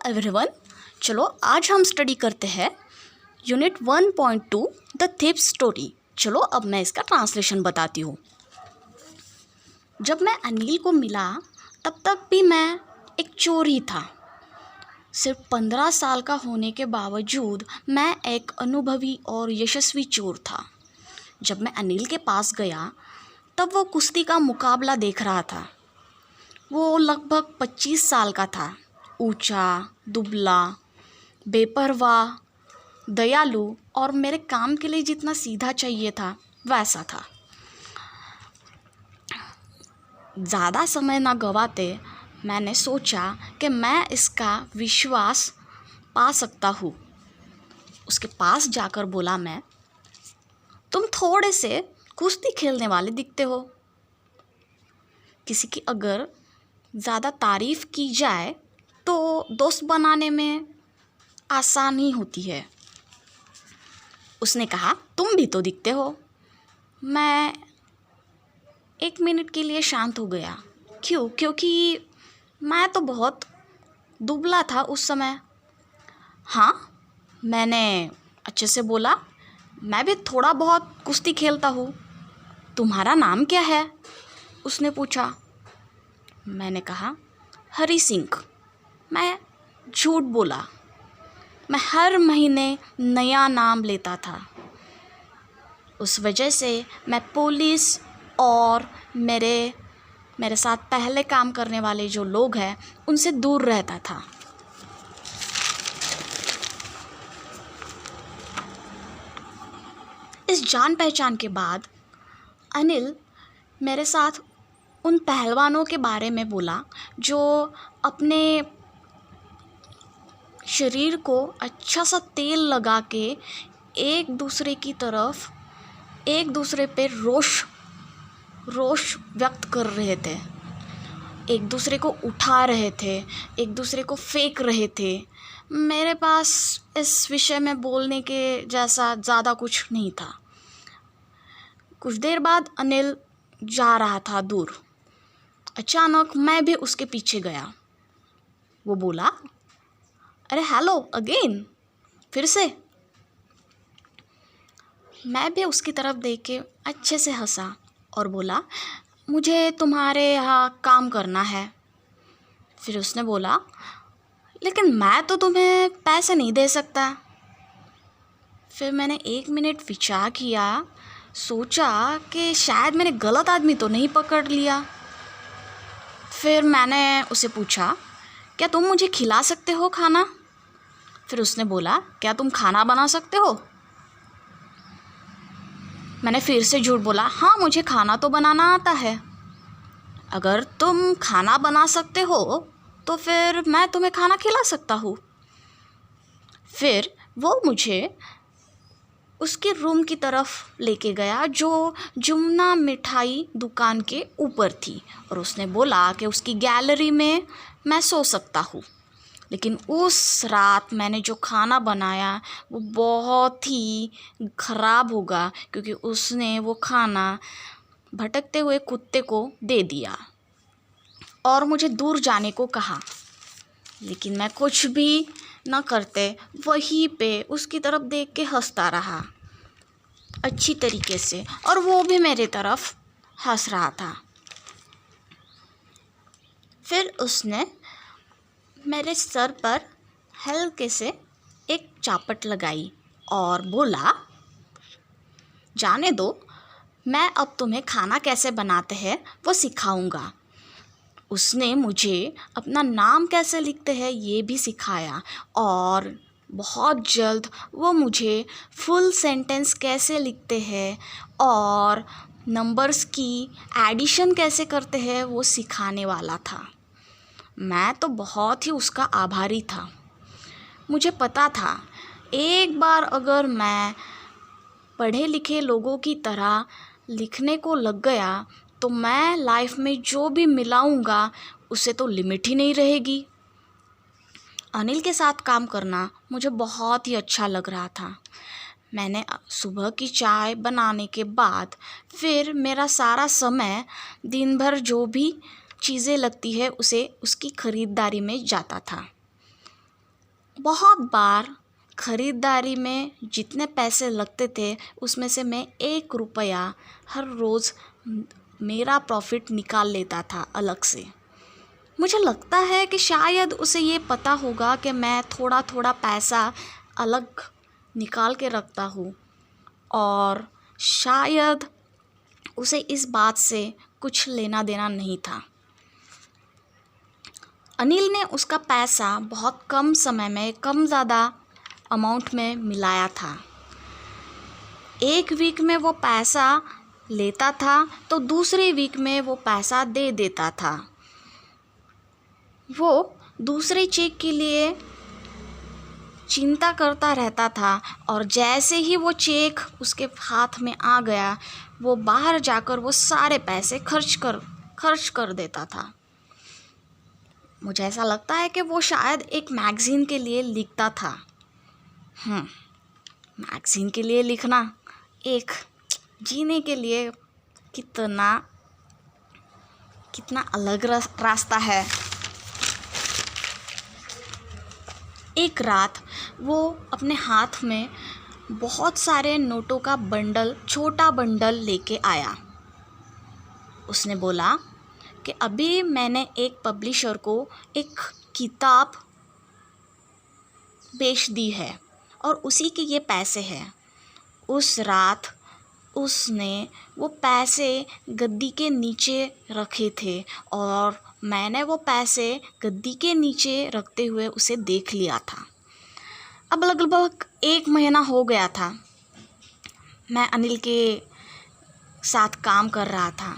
Everyone, चलो आज हम स्टडी करते हैं यूनिट 1.2 द थिप स्टोरी। चलो अब मैं इसका ट्रांसलेशन बताती हूँ। जब मैं अनिल को मिला तब तक भी मैं एक चोर ही था। सिर्फ 15 साल का होने के बावजूद मैं एक अनुभवी और यशस्वी चोर था। जब मैं अनिल के पास गया तब वो कुश्ती का मुकाबला देख रहा था। वो लगभग 25 साल का था, ऊंचा, दुबला, बेपरवाह, दयालु और मेरे काम के लिए जितना सीधा चाहिए था वैसा था। ज़्यादा समय ना गवाते मैंने सोचा कि मैं इसका विश्वास पा सकता हूँ। उसके पास जाकर बोला मैं, तुम थोड़े से कुश्ती खेलने वाले दिखते हो। किसी की अगर ज़्यादा तारीफ़ की जाए तो दोस्त बनाने में आसानी होती है। उसने कहा, तुम भी तो दिखते हो। मैं 1 मिनट के लिए शांत हो गया। क्यों? क्योंकि मैं तो बहुत दुबला था उस समय। हाँ, मैंने अच्छे से बोला, मैं भी थोड़ा बहुत कुश्ती खेलता हूँ। तुम्हारा नाम क्या है? उसने पूछा। मैंने कहा, हरी सिंह। मैं झूठ बोला। मैं हर महीने नया नाम लेता था। उस वजह से मैं पुलिस और मेरे साथ पहले काम करने वाले जो लोग हैं उनसे दूर रहता था। इस जान पहचान के बाद अनिल मेरे साथ उन पहलवानों के बारे में बोला जो अपने शरीर को अच्छा सा तेल लगा के एक दूसरे पे रोष व्यक्त कर रहे थे। एक दूसरे को उठा रहे थे, एक दूसरे को फेंक रहे थे। मेरे पास इस विषय में बोलने के जैसा ज़्यादा कुछ नहीं था। कुछ देर बाद अनिल जा रहा था दूर। अचानक मैं भी उसके पीछे गया। वो बोला, अरे हेलो अगेन, फिर से। मैं भी उसकी तरफ देख के अच्छे से हंसा और बोला, मुझे तुम्हारे यहाँ काम करना है। फिर उसने बोला, लेकिन मैं तो तुम्हें पैसे नहीं दे सकता। फिर मैंने 1 मिनट विचार किया, सोचा कि शायद मैंने गलत आदमी तो नहीं पकड़ लिया। फिर मैंने उसे पूछा, क्या तुम मुझे खिला सकते हो खाना? फिर उसने बोला, क्या तुम खाना बना सकते हो? मैंने फिर से झूठ बोला, हाँ मुझे खाना तो बनाना आता है। अगर तुम खाना बना सकते हो तो फिर मैं तुम्हें खाना खिला सकता हूँ। फिर वो मुझे उसके रूम की तरफ लेके गया जो जमुना मिठाई दुकान के ऊपर थी और उसने बोला कि उसकी गैलरी में मैं सो सकता हूँ। लेकिन उस रात मैंने जो खाना बनाया वो बहुत ही ख़राब होगा क्योंकि उसने वो खाना भटकते हुए कुत्ते को दे दिया और मुझे दूर जाने को कहा। लेकिन मैं कुछ भी न करते वहीं पे उसकी तरफ देख के हंसता रहा अच्छी तरीके से, और वो भी मेरे तरफ हंस रहा था। फिर उसने मेरे सर पर हल्के से एक चापट लगाई और बोला, जाने दो, मैं अब तुम्हें खाना कैसे बनाते हैं वो सिखाऊंगा। उसने मुझे अपना नाम कैसे लिखते हैं ये भी सिखाया और बहुत जल्द वो मुझे फुल सेंटेंस कैसे लिखते हैं और नंबर्स की एडिशन कैसे करते हैं वो सिखाने वाला था। मैं तो बहुत ही उसका आभारी था। मुझे पता था एक बार अगर मैं पढ़े लिखे लोगों की तरह लिखने को लग गया तो मैं लाइफ में जो भी मिलाऊंगा उसे तो लिमिट ही नहीं रहेगी। अनिल के साथ काम करना मुझे बहुत ही अच्छा लग रहा था। मैंने सुबह की चाय बनाने के बाद फिर मेरा सारा समय दिन भर जो भी चीज़ें लगती है उसे उसकी ख़रीदारी में जाता था। बहुत बार ख़रीदारी में जितने पैसे लगते थे उसमें से मैं 1 रुपया हर रोज़ मेरा प्रॉफिट निकाल लेता था अलग से। मुझे लगता है कि शायद उसे ये पता होगा कि मैं थोड़ा थोड़ा पैसा अलग निकाल के रखता हूँ, और शायद उसे इस बात से कुछ लेना देना नहीं था। अनिल ने उसका पैसा बहुत कम समय में कम ज़्यादा अमाउंट में मिलाया था। एक वीक में वो पैसा लेता था तो दूसरे वीक में वो पैसा दे देता था। वो दूसरे चेक के लिए चिंता करता रहता था, और जैसे ही वो चेक उसके हाथ में आ गया वो बाहर जाकर वो सारे पैसे खर्च कर देता था। मुझे ऐसा लगता है कि वो शायद एक मैगज़ीन के लिए लिखता था। मैगज़ीन के लिए लिखना एक जीने के लिए कितना अलग रास्ता है। एक रात वो अपने हाथ में बहुत सारे नोटों का छोटा बंडल लेके आया। उसने बोला कि अभी मैंने एक पब्लिशर को एक किताब बेच दी है और उसी के ये पैसे हैं। उस रात उसने वो पैसे गद्दी के नीचे रखे थे और मैंने वो पैसे गद्दी के नीचे रखते हुए उसे देख लिया था। अब लगभग 1 महीना हो गया था। मैं अनिल के साथ काम कर रहा था,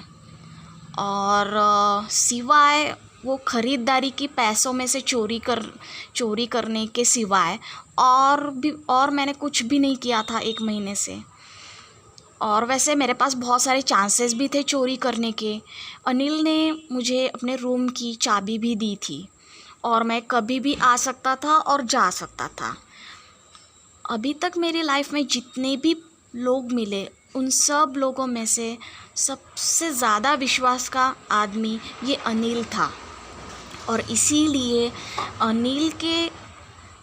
और सिवाय वो ख़रीदारी की पैसों में से चोरी करने के सिवाय और मैंने कुछ भी नहीं किया था 1 महीने से। और वैसे मेरे पास बहुत सारे चांसेस भी थे चोरी करने के। अनिल ने मुझे अपने रूम की चाबी भी दी थी और मैं कभी भी आ सकता था और जा सकता था। अभी तक मेरी लाइफ में जितने भी लोग मिले उन सब लोगों में से सबसे ज़्यादा विश्वास का आदमी ये अनिल था, और इसीलिए अनिल के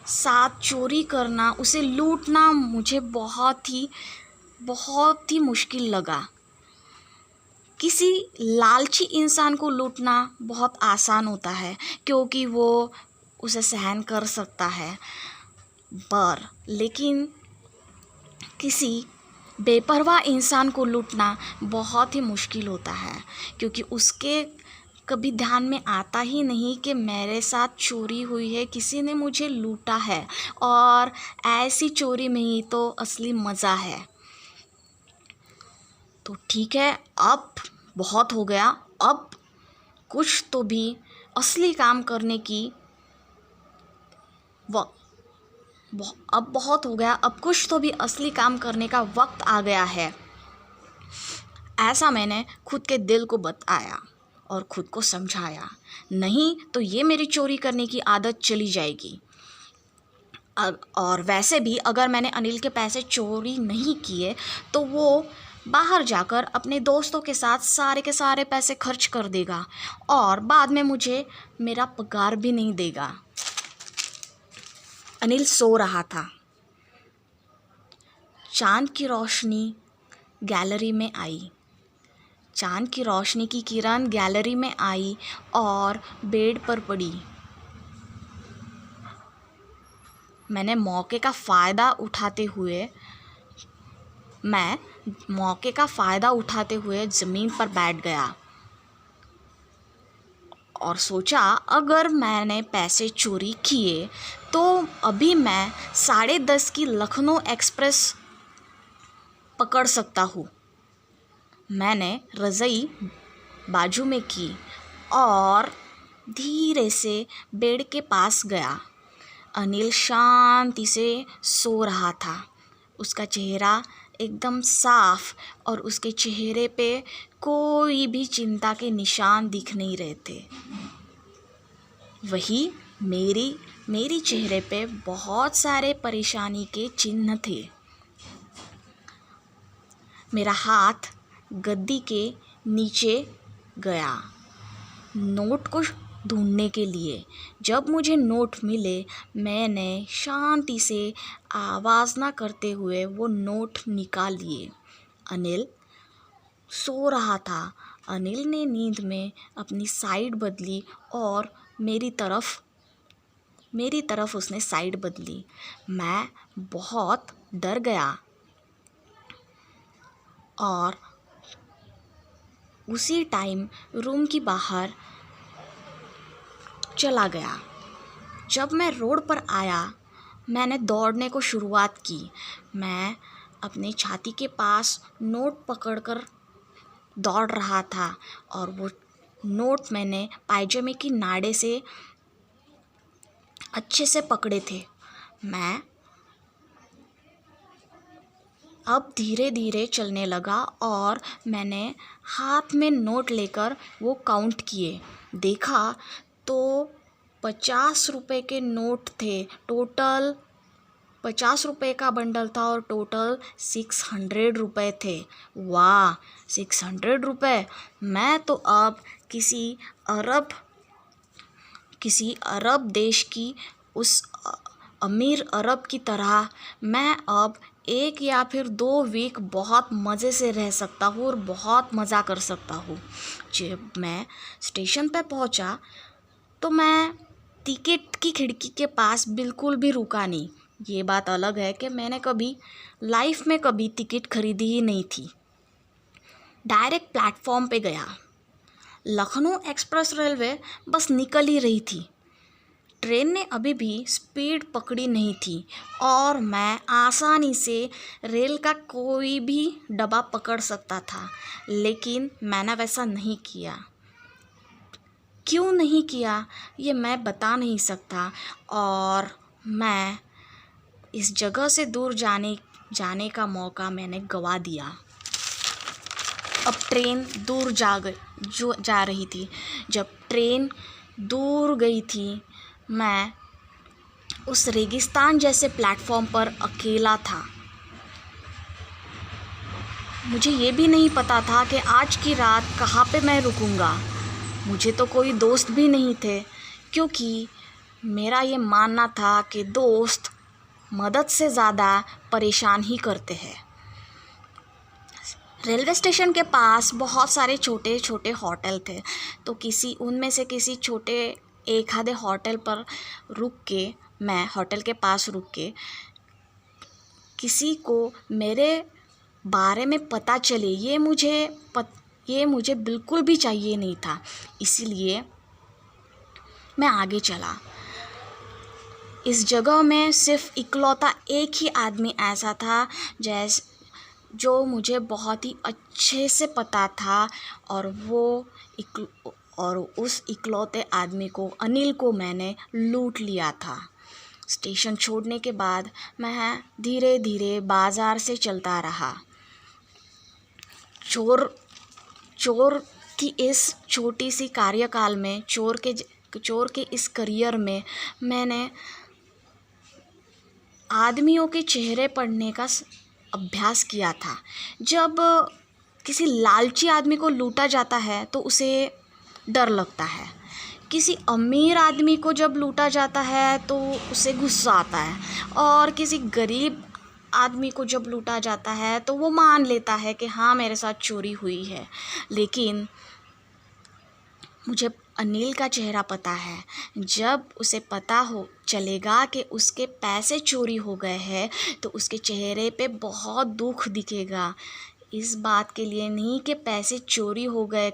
साथ चोरी करना, उसे लूटना मुझे बहुत ही मुश्किल लगा। किसी लालची इंसान को लूटना बहुत आसान होता है क्योंकि वो उसे सहन कर सकता है, लेकिन किसी बेपरवाह इंसान को लूटना बहुत ही मुश्किल होता है, क्योंकि उसके कभी ध्यान में आता ही नहीं कि मेरे साथ चोरी हुई है, किसी ने मुझे लूटा है, और ऐसी चोरी में ही तो असली मज़ा है। तो ठीक है, अब बहुत हो गया, अब कुछ तो भी असली काम करने की अब बहुत हो गया, अब कुछ तो भी असली काम करने का वक्त आ गया है। ऐसा मैंने खुद के दिल को बताया और खुद को समझाया, नहीं तो ये मेरी चोरी करने की आदत चली जाएगी। और वैसे भी अगर मैंने अनिल के पैसे चोरी नहीं किए तो वो बाहर जाकर अपने दोस्तों के साथ सारे के सारे पैसे खर्च कर देगा और बाद में मुझे मेरा पगार भी नहीं देगा। अनिल सो रहा था। चांद की रोशनी गैलरी में आई। चांद की रोशनी की किरण गैलरी में आई और बेड पर पड़ी। मैंने मौके का फ़ायदा उठाते हुए ज़मीन पर बैठ गया और सोचा, अगर मैंने पैसे चोरी किए तो अभी मैं 10:30 की लखनऊ एक्सप्रेस पकड़ सकता हूँ। मैंने रज़ाई बाजू में की और धीरे से बेड के पास गया। अनिल शांति से सो रहा था। उसका चेहरा एकदम साफ और उसके चेहरे पे कोई भी चिंता के निशान दिख नहीं रहे थे। वही मेरी चेहरे पे बहुत सारे परेशानी के चिन्ह थे। मेरा हाथ गद्दी के नीचे गया। नोट को ढूंढने के लिए। जब मुझे नोट मिले मैंने शांति से आवाज़ ना करते हुए वो नोट निकाल लिए। अनिल सो रहा था। अनिल ने नींद में अपनी साइड बदली और मेरी तरफ उसने साइड बदली। मैं बहुत डर गया और उसी टाइम रूम की बाहर चला गया। जब मैं रोड पर आया मैंने दौड़ने को शुरुआत की। मैं अपने छाती के पास नोट पकड़कर दौड़ रहा था और वो नोट मैंने पायजामे की नाड़े से अच्छे से पकड़े थे। मैं अब धीरे धीरे चलने लगा और मैंने हाथ में नोट लेकर वो काउंट किए। देखा तो 50 रुपए के नोट थे। टोटल 50 रुपए का बंडल था और टोटल 600 रुपए थे। वाह, 600 रुपए! मैं तो अब किसी अरब देश की उस अमीर अरब की तरह मैं अब 1 या फिर 2 वीक बहुत मज़े से रह सकता हूँ और बहुत मज़ा कर सकता हूँ। जब मैं स्टेशन पर पहुँचा तो मैं टिकट की खिड़की के पास बिल्कुल भी रुका नहीं। ये बात अलग है कि मैंने लाइफ में कभी टिकट खरीदी ही नहीं थी। डायरेक्ट प्लेटफॉर्म पे गया। लखनऊ एक्सप्रेस रेलवे बस निकल ही रही थी। ट्रेन ने अभी भी स्पीड पकड़ी नहीं थी और मैं आसानी से रेल का कोई भी डब्बा पकड़ सकता था, लेकिन मैंने वैसा नहीं किया। क्यों नहीं किया ये मैं बता नहीं सकता और मैं इस जगह से दूर जाने का मौका मैंने गवा दिया। अब ट्रेन दूर जा रही थी। जब ट्रेन दूर गई थी मैं उस रेगिस्तान जैसे प्लेटफॉर्म पर अकेला था। मुझे ये भी नहीं पता था कि आज की रात कहाँ पे मैं रुकूंगा। मुझे तो कोई दोस्त भी नहीं थे, क्योंकि मेरा ये मानना था कि दोस्त मदद से ज़्यादा परेशान ही करते हैं। रेलवे स्टेशन के पास बहुत सारे छोटे छोटे होटल थे, तो उनमें से किसी छोटे एक आधे होटल पर मैं होटल के पास रुक के किसी को मेरे बारे में पता चले ये मुझे बिल्कुल भी चाहिए नहीं था। इसीलिए मैं आगे चला। इस जगह में सिर्फ इकलौता एक ही आदमी ऐसा था जो मुझे बहुत ही अच्छे से पता था और उस इकलौते आदमी को, अनिल को, मैंने लूट लिया था। स्टेशन छोड़ने के बाद मैं धीरे धीरे बाज़ार से चलता रहा। चोर की इस छोटी सी कार्यकाल में, चोर के इस करियर में मैंने आदमियों के चेहरे पढ़ने का अभ्यास किया था। जब किसी लालची आदमी को लूटा जाता है तो उसे डर लगता है। किसी अमीर आदमी को जब लूटा जाता है तो उसे गुस्सा आता है, और किसी गरीब आदमी को जब लूटा जाता है तो वो मान लेता है कि हाँ, मेरे साथ चोरी हुई है। लेकिन मुझे अनिल का चेहरा पता है। जब उसे पता चलेगा कि उसके पैसे चोरी हो गए हैं तो उसके चेहरे पे बहुत दुख दिखेगा। इस बात के लिए नहीं कि पैसे चोरी हो गए,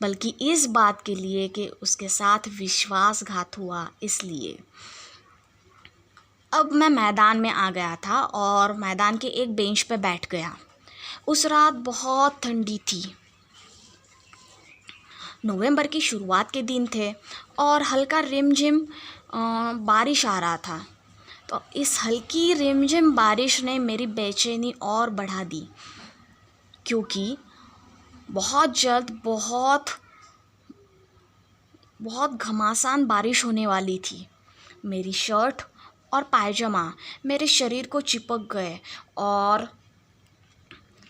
बल्कि इस बात के लिए कि उसके साथ विश्वासघात हुआ। इसलिए अब मैं मैदान में आ गया था और मैदान के एक बेंच पे बैठ गया। उस रात बहुत ठंडी थी। नवंबर की शुरुआत के दिन थे और हल्का रिमझिम बारिश आ रहा था। तो इस हल्की रिमझिम बारिश ने मेरी बेचैनी और बढ़ा दी, क्योंकि बहुत जल्द बहुत घमासान बारिश होने वाली थी। मेरी शर्ट और पायजामा मेरे शरीर को चिपक गए और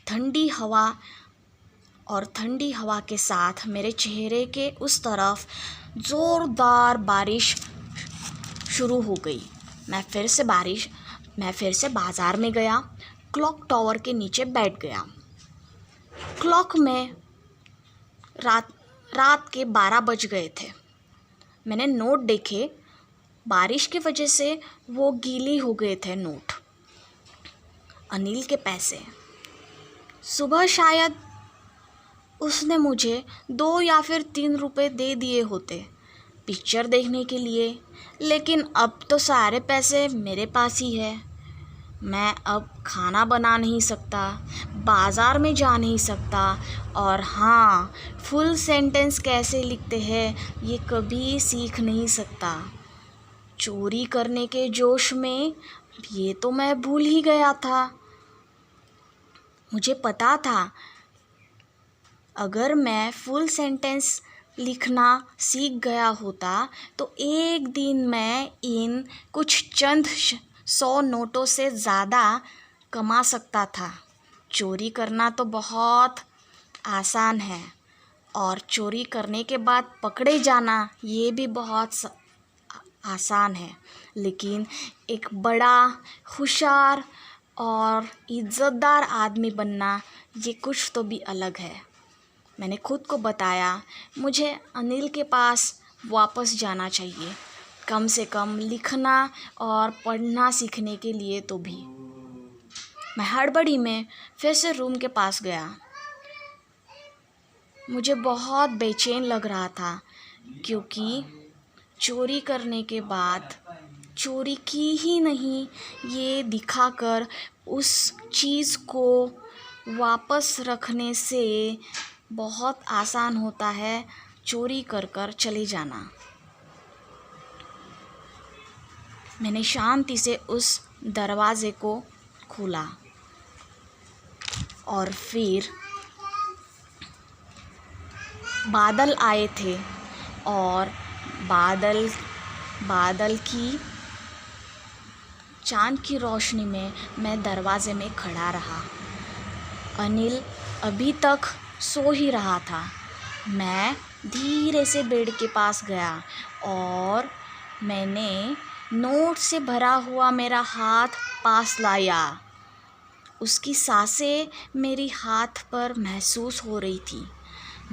ठंडी हवा और ठंडी हवा के साथ मेरे चेहरे के उस तरफ ज़ोरदार बारिश शुरू हो गई। मैं फिर से बाज़ार में गया, क्लॉक टावर के नीचे बैठ गया। क्लॉक में रात के 12 बज गए थे। मैंने नोट देखे, बारिश की वजह से वो गीली हो गए थे नोट। अनिल के पैसे। सुबह शायद उसने मुझे 2 या फिर 3 रुपए दे दिए होते पिक्चर देखने के लिए, लेकिन अब तो सारे पैसे मेरे पास ही है। मैं अब खाना बना नहीं सकता, बाज़ार में जा नहीं सकता, और हाँ, फुल सेंटेंस कैसे लिखते हैं ये कभी सीख नहीं सकता। चोरी करने के जोश में ये तो मैं भूल ही गया था। मुझे पता था अगर मैं फुल सेंटेंस लिखना सीख गया होता तो एक दिन मैं इन कुछ चंद 100 नोटों से ज़्यादा कमा सकता था। चोरी करना तो बहुत आसान है, और चोरी करने के बाद पकड़े जाना ये भी बहुत आसान है, लेकिन एक बड़ा, होशियार और इज़्ज़तदार आदमी बनना ये कुछ तो भी अलग है। मैंने खुद को बताया मुझे अनिल के पास वापस जाना चाहिए, कम से कम लिखना और पढ़ना सीखने के लिए तो भी। मैं हड़बड़ी में फिर से रूम के पास गया। मुझे बहुत बेचैन लग रहा था, क्योंकि चोरी करने के बाद चोरी की ही नहीं ये दिखाकर उस चीज़ को वापस रखने से बहुत आसान होता है चोरी कर कर चले जाना। मैंने शांति से उस दरवाज़े को खोला और फिर बादल आए थे, और बादल की चाँद की रोशनी में मैं दरवाज़े में खड़ा रहा। अनिल अभी तक सो ही रहा था। मैं धीरे से बेड के पास गया और मैंने नोट से भरा हुआ मेरा हाथ पास लाया। उसकी सांसें मेरी हाथ पर महसूस हो रही थी।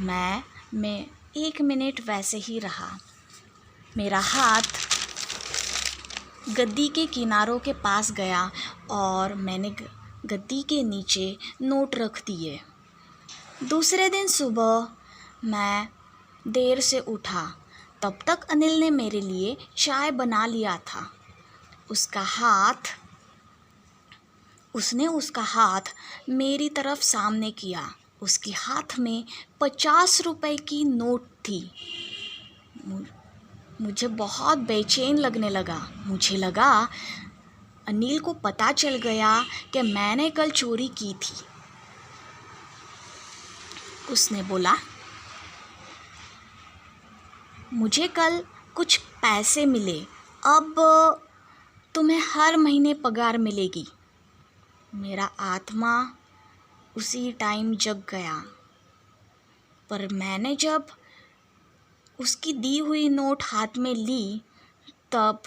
मैं 1 मिनट वैसे ही रहा। मेरा हाथ गद्दी के किनारों के पास गया और मैंने गद्दी के नीचे नोट रख दिए। दूसरे दिन सुबह मैं देर से उठा, तब तक अनिल ने मेरे लिए चाय बना लिया था। उसने उसका हाथ मेरी तरफ सामने किया। उसके हाथ में 50 रुपए की नोट थी। मुझे बहुत बेचैन लगने लगा। मुझे लगा अनिल को पता चल गया कि मैंने कल चोरी की थी। उसने बोला, मुझे कल कुछ पैसे मिले, अब तुम्हें हर महीने पगार मिलेगी। मेरा आत्मा उसी टाइम जग गया, पर मैंने जब उसकी दी हुई नोट हाथ में ली तब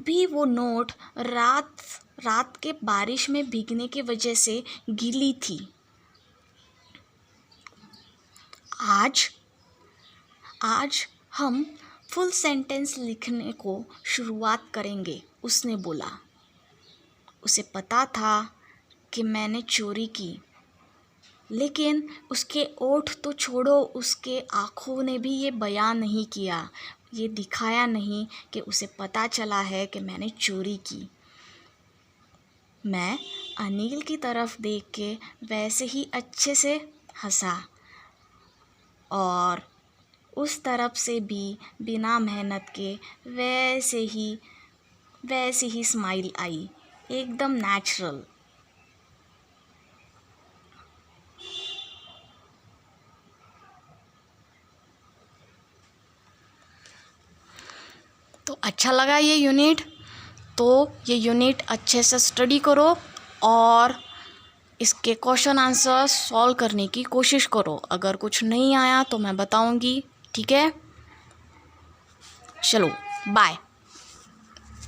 भी वो नोट रात के बारिश में भीगने की वजह से गीली थी। आज हम फुल सेंटेंस लिखने को शुरुआत करेंगे, उसने बोला। उसे पता था कि मैंने चोरी की, लेकिन उसके ओठ तो छोड़ो, उसके आँखों ने भी ये बयान नहीं किया, ये दिखाया नहीं कि उसे पता चला है कि मैंने चोरी की। मैं अनिल की तरफ देख के वैसे ही अच्छे से हंसा, और उस तरफ से भी बिना मेहनत के वैसे ही स्माइल आई, एकदम नेचुरल। तो अच्छा लगा ये यूनिट, तो ये यूनिट अच्छे से स्टडी करो और इसके क्वेश्चन आंसर सॉल्व करने की कोशिश करो। अगर कुछ नहीं आया तो मैं बताऊंगी, ठीक है? चलो बाय।